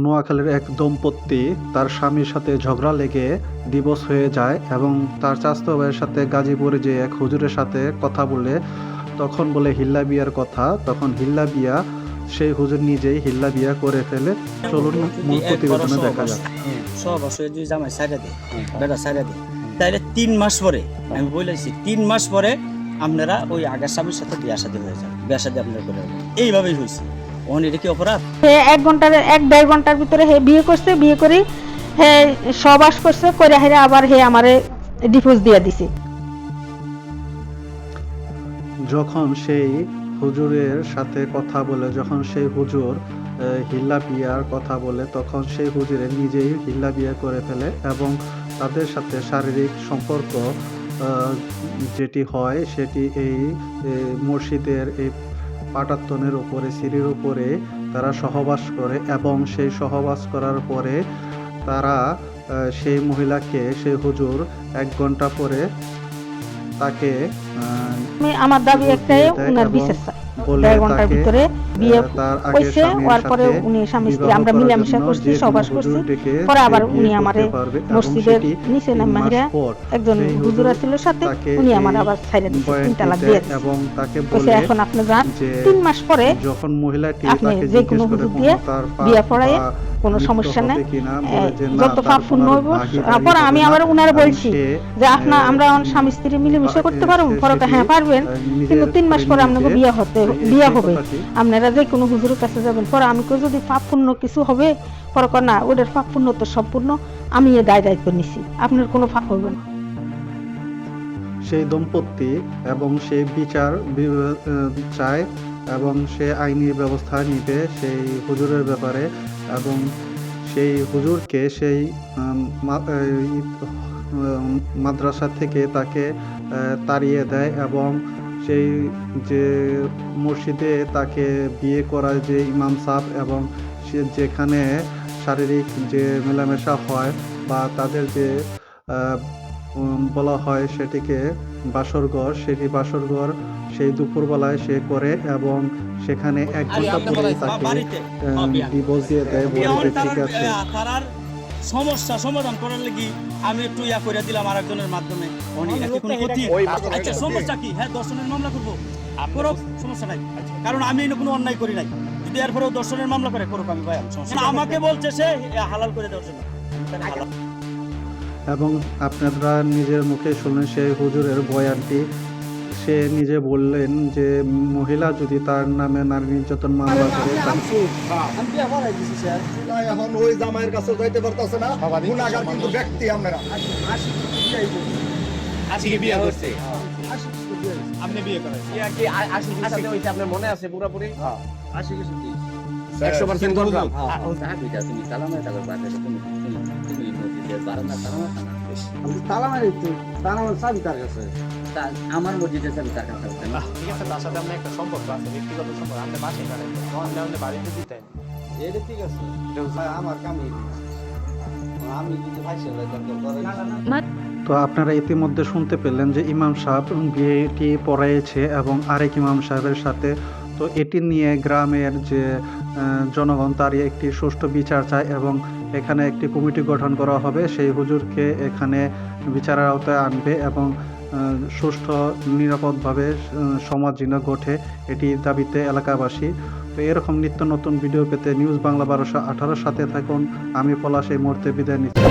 নোয়াখালীর এক দম্পতি তার স্বামীর সাথে ঝগড়া লেগে ডিভোর্স হয়ে যায় এবং তার চাচাতো ভাইয়ের সাথে গাজীপুরে যে এক হুজুরের সাথে কথা বলে, তখন বলে হিল্লা বিয়ার কথা। তখন হিল্লা বিয়া সেই হুজুর নিজেই হিল্লা বিয়া করে ফেলে। চলুন মূল প্রতিবেদনে দেখা যাক। সব আসলে যদি জামাই সাইডা দেয়, বেটা সাইডা দেয়, তাহলে 3 মাস পরে, আমি বলেছি 3 মাস পরে আপনারা ওই আগের স্বামীর সাথে বিয়া শাদী হয়ে যান, বিয়া শাদী আপনারা করে নেবেন। এইভাবেই হয়েছে। ওখানে এটা কি অপরাধ? হে 1.5 ঘন্টার ভিতরে হে বিয়ে করছে, বিয়ে করি হে সবাস করছে, করে হেরে আবার হে আমারে ডিভোর্স দিয়ে দিছে। যখন সেই হুজুরের সাথে কথা বলে, যখন সেই হুজুর হিল্লা বিয়ার কথা বলে, তখন সেই হুজুরে নিজেই হিল্লা বিয়া করে ফেলে এবং তাদের সাথে শারীরিক সম্পর্ক যেটি হয় সেটি এই মসজিদের এই পাটাতনের উপরে, সিঁড়ির উপরে তারা সহবাস করে এবং সেই সহবাস করার পরে তারা সেই মহিলাকে, সেই হুজুর 1 ঘন্টা পরে তাকে আমার দাবি একটাই, উনার বিচার চাই। 1.5 ঘন্টার ভিতরে বিয়ে হয়েছে, হওয়ার পরে উনি স্বামী স্ত্রী আমরা মিলামিশা করছি, সহবাস করছি, পরে আবার উনি আমারে মসজিদের নিচে নামাইরা একজন হুজুর ছিল সাথে, উনি আমার আবার ছাইড়া দিয়েছে, 3 তালাক দিয়ে দিয়েছে। এবং তাকে বলে এখন আপনি যান, 3 মাস পরে যখন মহিলাটি আপনি তাকে যে কোনো হুজুর দিয়ে বিয়ে পড়ায় কোনো সমস্যা নাই, যত পাপ পূর্ণ হইব। পরে আমি আবার উনারে বলছি যে আমরা স্বামী স্ত্রী মিলেমিশে করতে পারবো, পরে হ্যাঁ পারবেন, কিন্তু 3 মাস পরে আপনাকে বিয়ে হবে, আপনারা যে কোনো হুজুরের কাছে যাবেন। পরে আমি যদি পাপ পূর্ণ কিছু হবে, পরে না ওদের পাপ পূর্ণ তো সম্পূর্ণ আমি দায়িত্ব নিছি, আপনার কোনো পাপ হবে না। সেই দম্পতি এবং সে বিচার চায় এবং সে আইনি ব্যবস্থা নিবে সেই হুজুরের ব্যাপারে, এবং সেই হুজুরকে সেই মাদ্রাসা থেকে তাকে তাড়িয়ে দেয় এবং সেই যে মসজিদে তাকে বিয়ে করায় যে ইমাম সাহেব এবং সে যেখানে শারীরিক যে মেলামেশা হয় বা তাদের যে বলা হয় সেটিকে বাসরঘর, সেটি বাসরঘর সেই দুপুরবেলায় সে করে এবং সেখানে 1 ঘন্টা পরে তাকে ডিভোর্স দিয়ে দেয়, বলে যে ঠিক আছে। সমস্যা সমাধান করার লাগি আমি একটু ইয়া করে দিলাম আরেকজনের মাধ্যমে। আচ্ছা সমস্যা কি? হ্যাঁ, দর্শনের মামলা করবো, করো, সমস্যা নাই, কারণ আমি কোনো অন্যায় করি নাই। যদি এরপরেও দর্শনের মামলা করে করুক, আমি ভাই আমাকে বলছে সে হালাল করে দেওয়ার জন্য। এবং আপনারা নিজের মুখে শুনলেন সেই হুজুরের বয়ানটি। সে নিজে বললেন যে মহিলা যদি তার নামে নারী নির্যাতন মামলা করে, এখন ওই জামাইয়ের কাছে যাইতে পারতাছে না, গুনাহগার কিন্তু ব্যক্তি আপনারা। আশিকে বিয়ে করছে, আপনি বিয়ে করেন কি? আশিকের সাথে হইছে, আপনার মনে আছে পুরোপুরি? আশিকের সাথে 100% বললাম। তুমি তালামারে টাকা বাজে, তুমি মসজিদের বারান্দা তালামারে না, আমি তালামারে তো তালামার চাবি তার কাছে, আমার মসজিদের চাবি তার কাছে আছে না। ঠিক আছে, তার সাথে আপনার একটা সম্পর্ক আছে, ব্যক্তিগত সম্পর্ক। আপনি বাসায় করেন, আপনি বাড়িতে দিতেন, এটা ঠিক আছে, আমার কামই। আমি যদি ভাইসে দরকার। তো আপনারা ইতিমধ্যে শুনতে পেলেন যে ইমাম সাহেব বিয়েটি পড়াইছে এবং আরেক ইমাম সাহেবের সাথে। তো এটি নিয়ে গ্রামের যে জনগণ তারই একটি সুষ্ঠু বিচার চায় এবং এখানে একটি কমিটি গঠন করা হবে, সেই হুজুরকে এখানে বিচারের আওতায় আনবে এবং সুষ্ঠু নিরাপদভাবে সমাজ যেন গঠে, এটি দাবিতে এলাকাবাসী। তো এরকম নিত্য নতুন ভিডিও পেতে নিউজ বাংলা 1218 সাথে থাকুন। আমি পলাশ এই মুহূর্তে বিদায় নিচ্ছি।